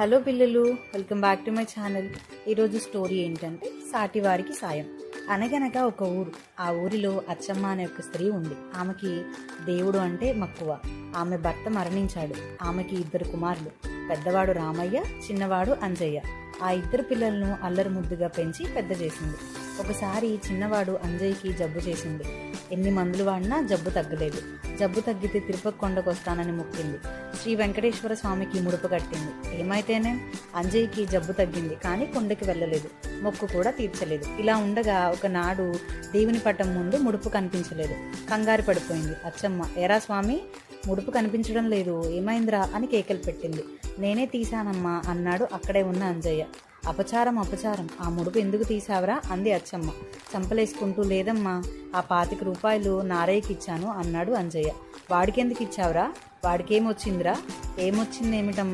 Hello పిల్లలు, welcome back to my channel. ఈరోజు story ఏంటంటే సాటివారికి సాయం. అనగనగా ఒక ఊరు. ఆ ఊరిలో అచ్చమ్మ అనే ఒక స్త్రీ ఉంది. ఆమెకి దేవుడు అంటే మక్కువ. ఆమె భర్త మరణించాడు. ఆమెకి 2 కుమారులు. పెద్దవాడు రామయ్య, చిన్నవాడు అంజయ్య. ఆ 2 పిల్లలను అల్లరి ముద్దుగా పెంచి పెద్ద చేసింది. ఒకసారి చిన్నవాడు అంజయ్యకి జబ్బు చేసింది. ఎన్ని మందులు వాడినా జబ్బు తగ్గలేదు. జబ్బు తగ్గితే తిరుపతి కొండకు వస్తానని మొక్కింది. శ్రీ వెంకటేశ్వర స్వామికి ముడుపు కట్టింది. ఏమైతేనే అంజయ్యకి జబ్బు తగ్గింది, కానీ కొండకి వెళ్ళలేదు. మొక్కు కూడా తీర్చలేదు. ఇలా ఉండగా ఒకనాడు దేవుని పటం ముందు ముడుపు కనిపించలేదు. కంగారు పడిపోయింది అచ్చమ్మ. ఏరా స్వామి, ముడుపు కనిపించడం లేదు, ఏమైందిరా అని కేకలు పెట్టింది. నేనే తీశానమ్మా అన్నాడు అక్కడే ఉన్న అంజయ్య. అపచారం, ఆ ముడుపు ఎందుకు తీసావరా అంది అచ్చమ్మ చంపలేసుకుంటూ. లేదమ్మా, ఆ 25 రూపాయలు నారయ్యకి ఇచ్చాను అన్నాడు అంజయ్య. వాడికెందుకు ఇచ్చావురా? వాడికేమొచ్చిందిరా? ఏమొచ్చిందేమిటమ్మా